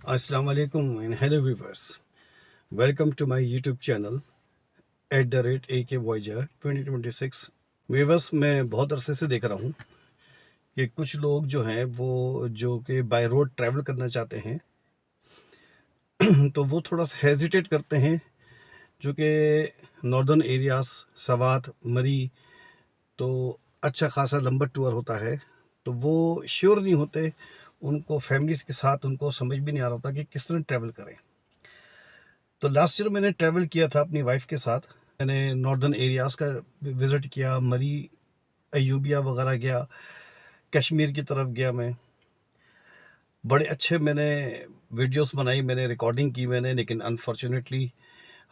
Assalamu alaikum and hello viewers. Welcome to my YouTube channel @AK Voyager 2026। viewers, मैं बहुत अरसे से देख रहा हूँ कि कुछ लोग जो हैं वो जो कि बाय रोड ट्रैवल करना चाहते हैं तो वो थोड़ा सा हेजिटेट करते हैं, जो कि नॉर्दर्न एरियाज सवात मरी तो अच्छा खासा लंबा टूर होता है, तो वो श्योर नहीं होते। उनको फैमिलीज़ के साथ उनको समझ भी नहीं आ रहा होता कि किस तरह ट्रैवल करें। तो लास्ट ईयर मैंने ट्रैवल किया था अपनी वाइफ के साथ। मैंने नॉर्दर्न एरियाज़ का विज़िट किया, मरी अयूबिया वगैरह गया, कश्मीर की तरफ गया। मैं बड़े अच्छे मैंने वीडियोस बनाई, मैंने रिकॉर्डिंग की मैंने, लेकिन अनफॉर्चुनेटली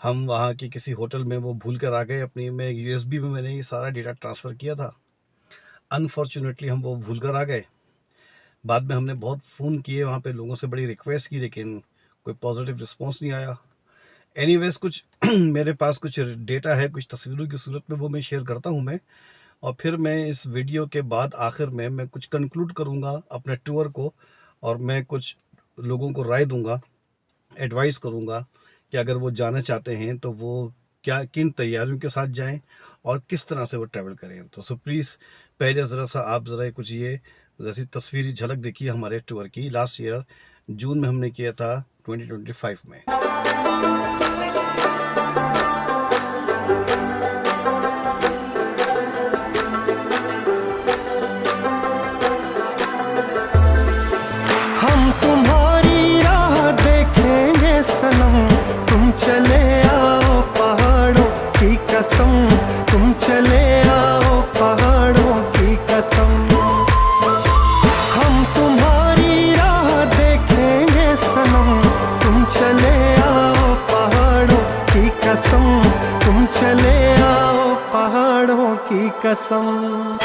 हम वहाँ के किसी होटल में वो भूल कर आ गए। अपनी मैं USB में मैंने ये सारा डेटा ट्रांसफ़र किया था, अनफॉर्चुनेटली हम वो भूल कर आ गए। बाद में हमने बहुत फ़ोन किए वहाँ पे, लोगों से बड़ी रिक्वेस्ट की, लेकिन कोई पॉजिटिव रिस्पांस नहीं आया। एनीवेज कुछ मेरे पास कुछ डेटा है, कुछ तस्वीरों की सूरत में, वो मैं शेयर करता हूँ मैं। और फिर मैं इस वीडियो के बाद आखिर में मैं कुछ कंक्लूड करूँगा अपने टूर को, और मैं कुछ लोगों को राय दूँगा, एडवाइस करूँगा कि अगर वो जाना चाहते हैं तो वो क्या किन तैयारियों के साथ जाएं और किस तरह से वो ट्रैवल करें। तो सो प्लीज़ पहले ज़रा सा आप ज़रा कुछ ये जैसी तस्वीरी झलक देखिए हमारे टूर की। लास्ट ईयर जून में हमने किया था 2025 में। हम तुम्हारी राह देखेंगे सनम, तुम चले आओ पहाड़ों की कसम, तुम चले आओ पहाड़ों की कसम। हम तुम्हारी राह देखेंगे सनम, तुम चले आओ पहाड़ों की कसम, तुम चले आओ पहाड़ों की कसम।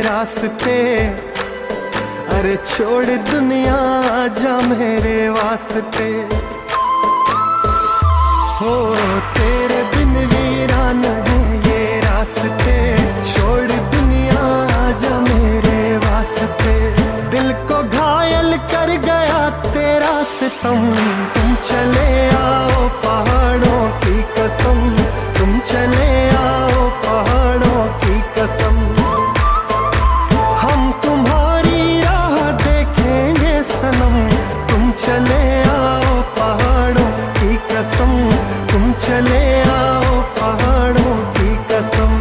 रास्ते अरे छोड़ दुनिया आजा मेरे वास्ते, हो तेरे बिन वीरान है ये रास्ते, छोड़ दुनिया आजा मेरे वास्ते। दिल को घायल कर गया तेरा सितम, तुम चले आओ पहाड़ों की कसम, तुम चले आओ पहाड़ों की कसम। सनम तुम चले आओ पहाड़ों की कसम, तुम चले आओ पहाड़ों की कसम।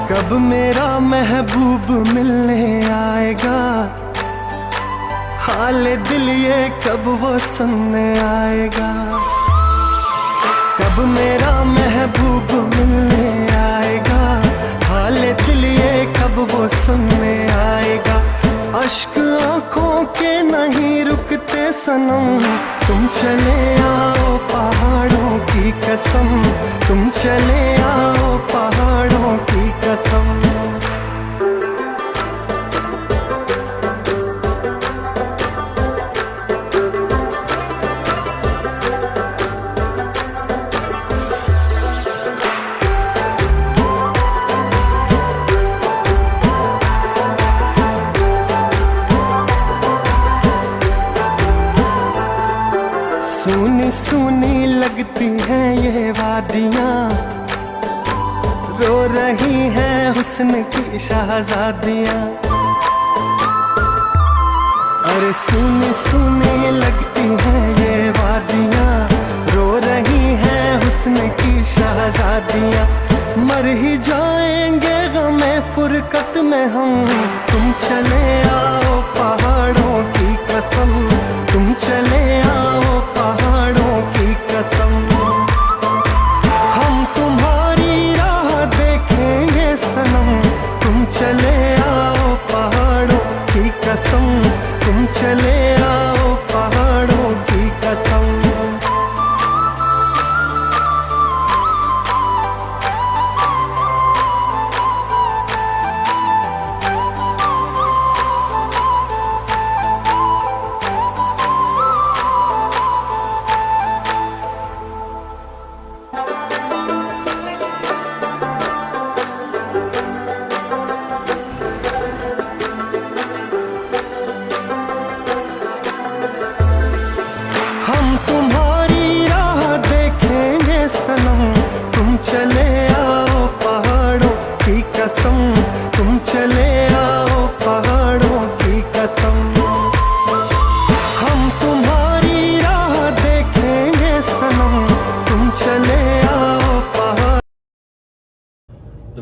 कब मेरा महबूब मिलने आएगा, हाल दिल ये कब वो सुनने आएगा। कब मेरा महबूब मिलने आएगा, हाल दिल ये कब वो सुनने आएगा। अश्क आंखों के नहीं रुकते सनम, तुम चले आओ पहाड़ों की कसम, तुम चले आओ पहाड़ों की कसम। सूनी सूनी लगती हैं ये वादियाँ, रो रही हैं हुस्न की शहजादियाँ। अरे सूनी सूनी लगती हैं ये वादियाँ, रो रही हैं हुस्न की शहजादियाँ। मर ही जाएंगे गमे फुरकत में हम, तुम चले आओ पहाड़ों की कसम, तुम चले आओ पहाड़ों की कसम।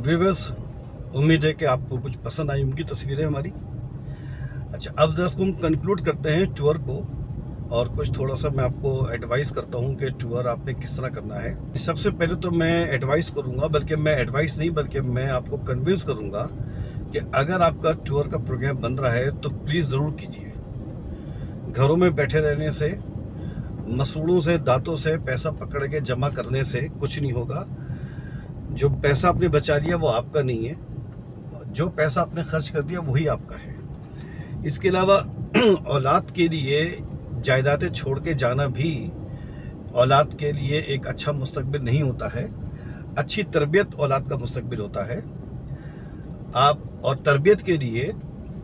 व्यूअर्स, उम्मीद है कि आपको कुछ पसंद आई होंगी तस्वीरें हमारी। अच्छा, अब जरा हम कंक्लूड करते हैं टूर को, और कुछ थोड़ा सा मैं आपको एडवाइस करता हूँ कि टूर आपने किस तरह करना है। सबसे पहले तो मैं एडवाइस करूँगा, बल्कि मैं एडवाइस नहीं बल्कि मैं आपको कन्विंस करूँगा कि अगर आपका टूर का प्रोग्राम बन रहा है तो प्लीज़ ज़रूर कीजिए। घरों में बैठे रहने से, मसूड़ों से, दांतों से पैसा पकड़ के जमा करने से कुछ नहीं होगा। जो पैसा आपने बचा लिया वो आपका नहीं है, जो पैसा आपने खर्च कर दिया वही आपका है। इसके अलावा औलाद के लिए जायदादें छोड़ के जाना भी औलाद के लिए एक अच्छा मुस्तकबिल नहीं होता है। अच्छी तरबियत औलाद का मुस्तकबिल होता है। आप और तरबियत के लिए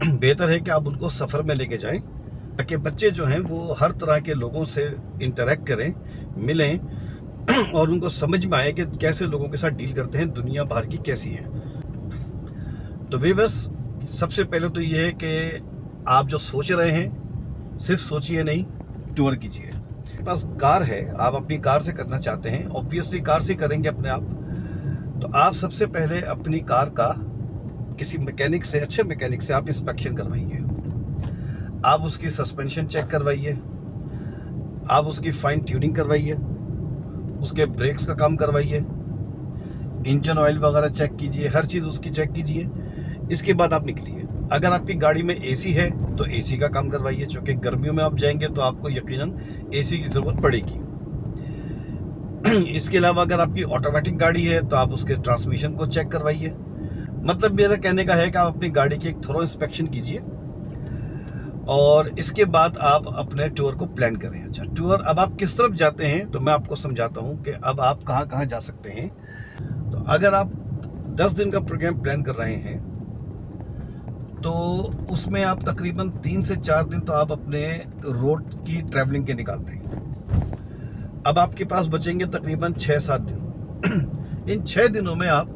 बेहतर है कि आप उनको सफ़र में लेके जाएं, ताकि बच्चे जो हैं वो हर तरह के लोगों से इंटरेक्ट करें, मिलें, और उनको समझ में आए कि कैसे लोगों के साथ डील करते हैं, दुनिया बाहर की कैसी है। तो व्यूअर्स, सबसे पहले तो ये है कि आप जो सोच रहे हैं सिर्फ सोचिए नहीं, टूर कीजिए। आपके पास कार है, आप अपनी कार से करना चाहते हैं, ऑब्वियसली कार से करेंगे अपने आप। तो आप सबसे पहले अपनी कार का किसी मैकेनिक से, अच्छे मैकेनिक से आप इंस्पेक्शन करवाइए। आप उसकी सस्पेंशन चेक करवाइए, आप उसकी फाइन ट्यूनिंग करवाइए, उसके ब्रेक्स का काम करवाइए, इंजन ऑयल वगैरह चेक कीजिए, हर चीज़ उसकी चेक कीजिए। इसके बाद आप निकलिए। अगर आपकी गाड़ी में एसी है तो एसी का काम करवाइए, क्योंकि गर्मियों में आप जाएंगे तो आपको यकीनन एसी की ज़रूरत पड़ेगी। इसके अलावा अगर आपकी ऑटोमेटिक गाड़ी है तो आप उसके ट्रांसमिशन को चेक करवाइए। मतलब मेरा कहने का है कि आप अपनी गाड़ी की एक थोरो इंस्पेक्शन कीजिए, और इसके बाद आप अपने टूर को प्लान करें। अच्छा, टूर अब आप किस तरफ जाते हैं तो मैं आपको समझाता हूं कि अब आप कहां कहां जा सकते हैं। तो अगर आप 10 दिन का प्रोग्राम प्लान कर रहे हैं तो उसमें आप तकरीबन 3 से 4 दिन तो आप अपने रोड की ट्रैवलिंग के निकालते हैं। अब आपके पास बचेंगे तकरीबन 6-7 दिन। इन 6 दिनों में आप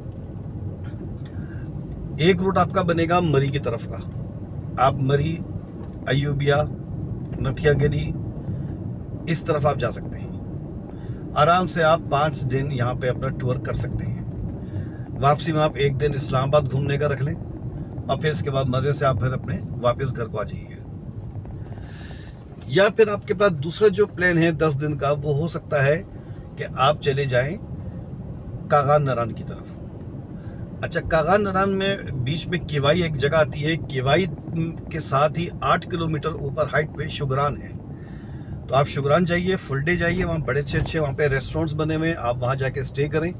एक रूट आपका बनेगा मरी की तरफ का। आप मरी, अयूबिया, नथियागिरी, इस तरफ आप जा सकते हैं। आराम से आप 5 दिन यहाँ पे अपना टूर कर सकते हैं। वापसी में आप 1 दिन इस्लामाबाद घूमने का रख लें, और फिर इसके बाद मज़े से आप फिर अपने वापस घर को आ जाइए। या फिर आपके पास दूसरा जो प्लान है 10 दिन का, वो हो सकता है कि आप चले जाएं कागान नरान की तरफ। अच्छा, कागान नरान में बीच में केवाई एक जगह आती है। केवाई के साथ ही 8 किलोमीटर ऊपर हाइट पे शुगरान है। तो आप शुगरान जाइए, फुल डे जाइए, वहाँ बड़े अच्छे वहाँ पे रेस्टोरेंट्स बने हुए हैं, आप वहाँ जाके स्टे करें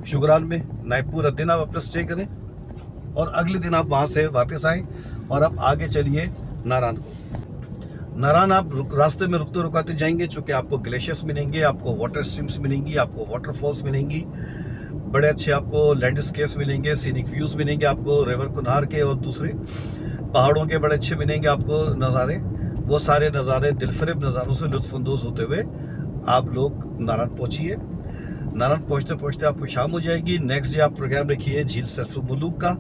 शुगरान में। पूरा दिन आप अपना स्टे करें, और अगले दिन आप वहाँ से वापस आएँ और आप आगे चलिए नारान को। नारान आप रास्ते में रुकते रुकाते जाएंगे, चूँकि आपको ग्लेशियर्स मिलेंगे, आपको वाटर स्ट्रीम्स मिलेंगी, आपको वाटरफॉल्स मिलेंगी, बड़े अच्छे आपको लैंडस्केप्स मिलेंगे, सीनिक व्यूज़ मिलेंगे आपको रिवर कुनहार के और दूसरे पहाड़ों के बड़े अच्छे मिलेंगे आपको नज़ारे। वो सारे नज़ारे दिलफरेब नज़ारों से लुत्फ़अंदोज़ होते हुए आप लोग नारान पहुँचिए। नारान पहुँचते पहुँचते आपको शाम हो जाएगी। नेक्स्ट डे आप प्रोग्राम रखिए झील सैफुल का।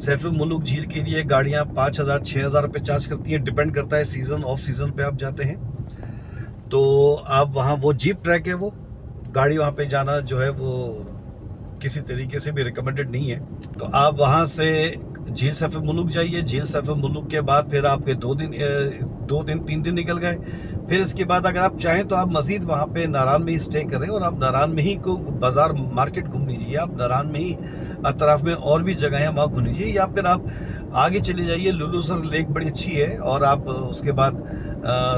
सैफुल मुलूक झील के लिए गाड़ियाँ 5,000-6,000 रुपये चार्ज करती हैं, डिपेंड करता है सीज़न ऑफ सीज़न पे आप जाते हैं। तो आप वहाँ, वो जीप ट्रैक है, वो गाड़ी वहाँ पे जाना जो है वो किसी तरीके से भी रिकमेंडेड नहीं है। तो आप वहाँ से झील सैफुल मुलूक जाइए। झील सैफुल मुलूक के बाद फिर आपके 3 दिन निकल गए। फिर इसके बाद अगर आप चाहें तो आप मज़ीद वहाँ पे नारान में ही स्टे करें, और आप नारान में ही को बाज़ार मार्केट घूम लीजिए। आप नारान में ही अतराफ में और भी जगह हैं वहाँ घूम लीजिए। या फिर आप आगे चले जाइए, लुलूसर लेक बड़ी अच्छी है, और आप उसके बाद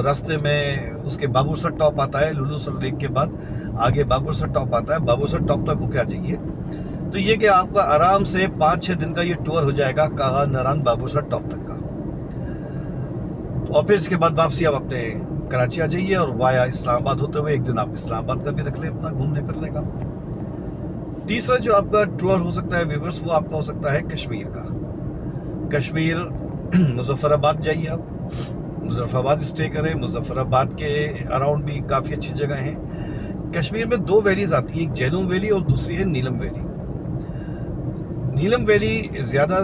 रास्ते में उसके बाबूसर टॉप आता है। लुलूसर लेक के बाद आगे बाबूसर टॉप आता है, बाबूसर टॉप तक होके आ जाइए। तो ये कि आपका आराम से 5-6 दिन का ये टूर हो जाएगा कागान नरान बाबूसर टॉप तक का। और फिर इसके बाद वापसी आप अपने कराची आ जाइए, और वाया इस्लामाबाद होते हुए 1 दिन आप इस्लामाबाद का भी रख लें अपना घूमने फिरने का। तीसरा जो आपका टूर हो सकता है व्यूअर्स, वो आपका हो सकता है कश्मीर का। कश्मीर मुजफ्फराबाद जाइए, आप मुजफ्फराबाद स्टे करें। मुजफ्फराबाद के अराउंड भी काफ़ी अच्छी जगह हैं। कश्मीर में 2 वैलीज आती हैं, एक झेलम वैली और दूसरी है नीलम वैली। नीलम वैली ज़्यादा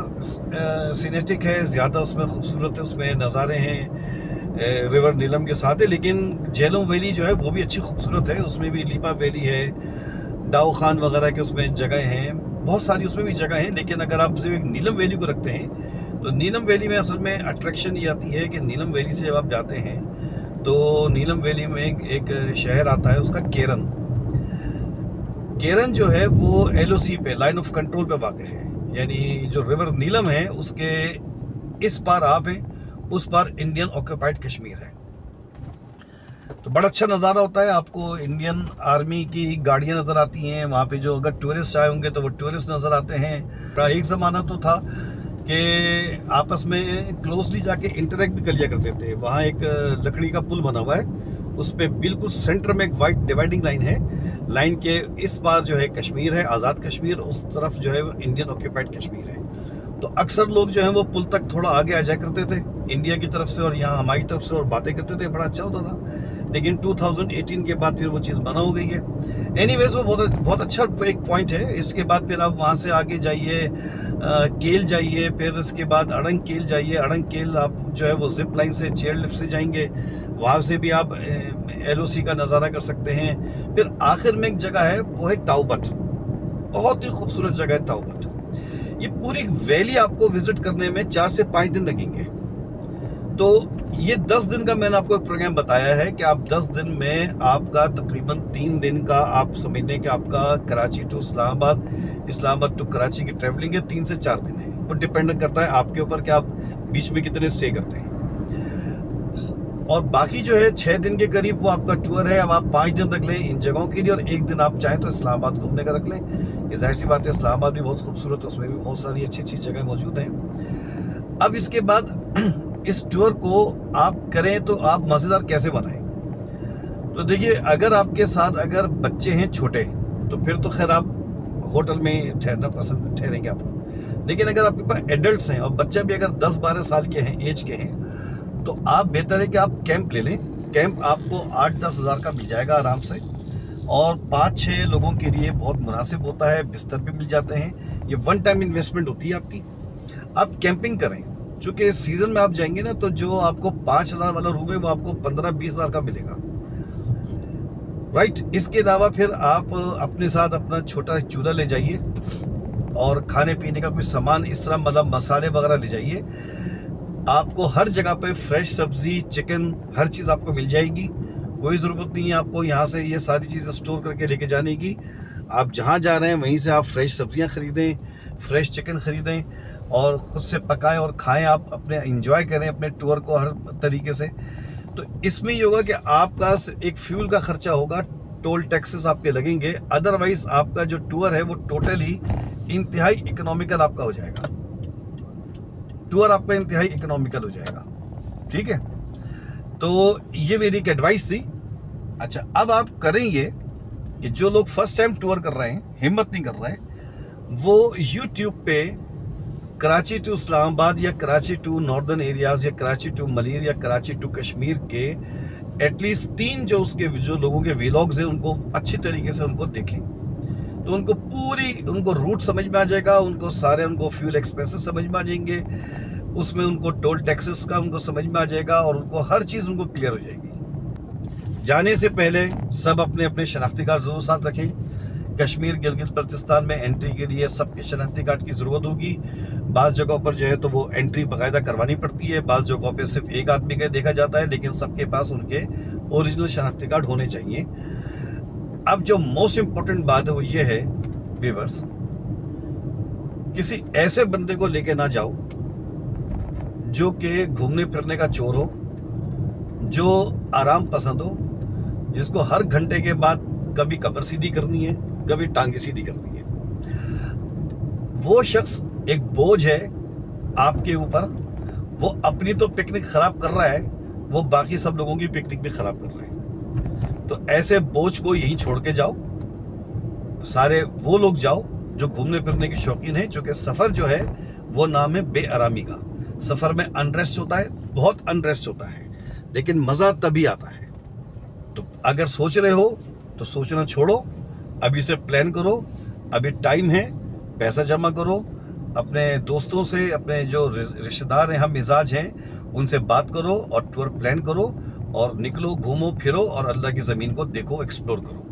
सीनेटिक है, ज़्यादा उसमें खूबसूरत है, उसमें नज़ारे हैं रिवर नीलम के साथ है। लेकिन झेलम वैली जो है वो भी अच्छी खूबसूरत है, उसमें भी लीपा वैली है, दाऊ खान वगैरह के उसमें जगह हैं। बहुत सारी उसमें भी जगह है, लेकिन अगर आप सिर्फ नीलम वैली को रखते हैं तो नीलम वैली में असल में अट्रैक्शन ये आती है कि नीलम वैली से जब आप जाते हैं तो नीलम वैली में एक शहर आता है उसका केरन। केरन जो है वो LOC पे, लाइन ऑफ कंट्रोल पे वाक़ है, यानी जो रिवर नीलम है उसके इस पार आप हैं, उस पार इंडियन ऑक्यूपाइड कश्मीर है। तो बड़ा अच्छा नज़ारा होता है, आपको इंडियन आर्मी की गाड़ियां नज़र आती हैं वहाँ पे, जो अगर टूरिस्ट आए होंगे तो वो टूरिस्ट नज़र आते हैं। एक ज़माना तो था कि आपस में क्लोजली जाके इंटरेक्ट भी कर लिया करते थे। वहाँ एक लकड़ी का पुल बना हुआ है, उस पर बिल्कुल सेंटर में एक वाइट डिवाइडिंग लाइन है। लाइन के इस पार जो है कश्मीर है, आज़ाद कश्मीर, उस तरफ जो है इंडियन ऑक्यूपाइड कश्मीर है। तो अक्सर लोग जो है वो पुल तक थोड़ा आगे आ जाया करते थे इंडिया की तरफ से और यहाँ हमारी तरफ से, और बातें करते थे, बड़ा अच्छा होता था। लेकिन 2018 के बाद फिर वो चीज़ बना हो गई है। एनीवेज वो बहुत अच्छा एक पॉइंट है। इसके बाद फिर आप वहाँ से आगे जाइए, केल जाइए, फिर इसके बाद अड़ंग केल जाइए। अड़ंग केल आप जो है वो जिप लाइन से, चेयर लिफ्ट से जाएंगे, वहाँ से भी आप LOC का नज़ारा कर सकते हैं। फिर आखिर में एक जगह है वो है टाउबट, बहुत ही खूबसूरत जगह है टाउबट। ये पूरी वैली आपको विजिट करने में 4 से 5 दिन लगेंगे। तो ये 10 दिन का मैंने आपको एक प्रोग्राम बताया है कि आप 10 दिन में आपका तकरीबन 3 दिन का आप समझने कि आपका कराची टू इस्लामाबाद, इस्लामाबाद टू कराची की ट्रैवलिंग है 3 से 4 दिन है। वो डिपेंड करता है आपके ऊपर कि आप बीच में कितने स्टे करते हैं। और बाकी जो है 6 दिन के करीब वो आपका टूर है। अब आप 5 दिन रख लें इन जगहों के लिए और 1 दिन आप चाहें तो इस्लामाबाद घूमने का रख लें। ये जाहिर सी बात है, इस्लामाबाद भी बहुत खूबसूरत है, उसमें भी बहुत सारी अच्छी अच्छी जगह मौजूद हैं। अब इसके बाद इस टूर को आप करें तो आप मज़ेदार कैसे बनाएं? तो देखिए, अगर आपके साथ अगर बच्चे हैं छोटे तो फिर तो खैर आप होटल में ठहरना पसंद ठहरेंगे आप लोग। लेकिन अगर आपके पास एडल्ट्स हैं और बच्चे भी अगर 10-12 साल के हैं, एज के हैं, तो आप बेहतर है कि आप कैंप ले लें। कैंप आपको 8-10 हज़ार का मिल जाएगा आराम से, और 5-6 लोगों के लिए बहुत मुनासिब होता है। बिस्तर भी मिल जाते हैं। ये 1 टाइम इन्वेस्टमेंट होती है आपकी। आप कैंपिंग करें, चूँकि सीज़न में आप जाएंगे ना, तो जो आपको 5,000 वाला रूम है वो आपको 15-20 हज़ार का मिलेगा, राइट। इसके अलावा फिर आप अपने साथ अपना छोटा चूल्हा ले जाइए और खाने पीने का कोई सामान इस तरह, मतलब मसाले वगैरह ले जाइए। आपको हर जगह पे फ्रेश सब्जी, चिकन, हर चीज़ आपको मिल जाएगी। कोई ज़रूरत नहीं है आपको यहाँ से ये सारी चीज़ें स्टोर करके लेके जाने की। आप जहाँ जा रहे हैं वहीं से आप फ्रेश सब्जियाँ ख़रीदें, फ्रेश चिकन ख़रीदें और ख़ुद से पकाएं और खाएं। आप अपने एंजॉय करें अपने टूर को हर तरीके से। तो इसमें ये होगा कि आपका एक फ्यूल का ख़र्चा होगा, टोल टैक्सेस आपके लगेंगे। अदरवाइज़ आपका जो टूर है वो टोटली इंतहाई इकोनॉमिकल आपका हो जाएगा। टूर आपका इंतहाई इकोनॉमिकल हो जाएगा, ठीक है। तो ये मेरी एक एडवाइस थी। अच्छा, अब आप करेंगे कि जो लोग फर्स्ट टाइम टूर कर रहे हैं, हिम्मत नहीं कर रहे हैं, वो YouTube पे कराची टू इस्लामाबाद या कराची टू नॉर्दर्न एरियाज या कराची टू मलीर या कराची टू कश्मीर के एटलीस्ट 3 जो उसके जो लोगों के व्लॉग्स हैं उनको अच्छी तरीके से उनको देखें, तो उनको पूरी उनको रूट समझ में आ जाएगा, उनको सारे उनको फ्यूल एक्सपेंसेस समझ में आ जाएंगे, उसमें उनको टोल टैक्सेस का उनको समझ में आ जाएगा और उनको हर चीज़ उनको क्लियर हो जाएगी। जाने से पहले सब अपने अपने शनाख्ती कार्ड ज़रूर साथ रखें। कश्मीर गिलगित बल्तिस्तान में एंट्री के लिए सबके शनाख्ती कार्ड की ज़रूरत होगी। बाज़ जगहों पर जो है तो वो एंट्री बाकायदा करवानी पड़ती है, बाज़ जगहों पर सिर्फ एक आदमी का देखा जाता है, लेकिन सबके पास उनके ओरिजिनल शनाख्ती कार्ड होने चाहिए। अब जो मोस्ट इम्पोर्टेंट बात है वो ये है व्यूअर्स, किसी ऐसे बंदे को लेके ना जाओ जो कि घूमने फिरने का चोर हो, जो आराम पसंद हो, जिसको हर घंटे के बाद कभी कमर सीधी करनी है, कभी टांगे सीधी करनी है। वो शख्स एक बोझ है आपके ऊपर। वो अपनी तो पिकनिक खराब कर रहा है, वो बाकी सब लोगों की पिकनिक भी खराब कर रहा है। तो ऐसे बोझ को यहीं छोड़ के जाओ। सारे वो लोग जाओ जो घूमने फिरने के शौकीन हैं, जो कि सफ़र जो है वो नाम है बेआरामी का। सफ़र में अनरेस्ट होता है, बहुत अनरेस्ट होता है, लेकिन मज़ा तभी आता है। तो अगर सोच रहे हो तो सोचना छोड़ो, अभी से प्लान करो। अभी टाइम है, पैसा जमा करो, अपने दोस्तों से, अपने जो रिश्तेदार हैं, हम मिजाज हैं, उनसे बात करो और टूर प्लान करो और निकलो, घूमो फिरो और अल्लाह की ज़मीन को देखो, एक्सप्लोर करो।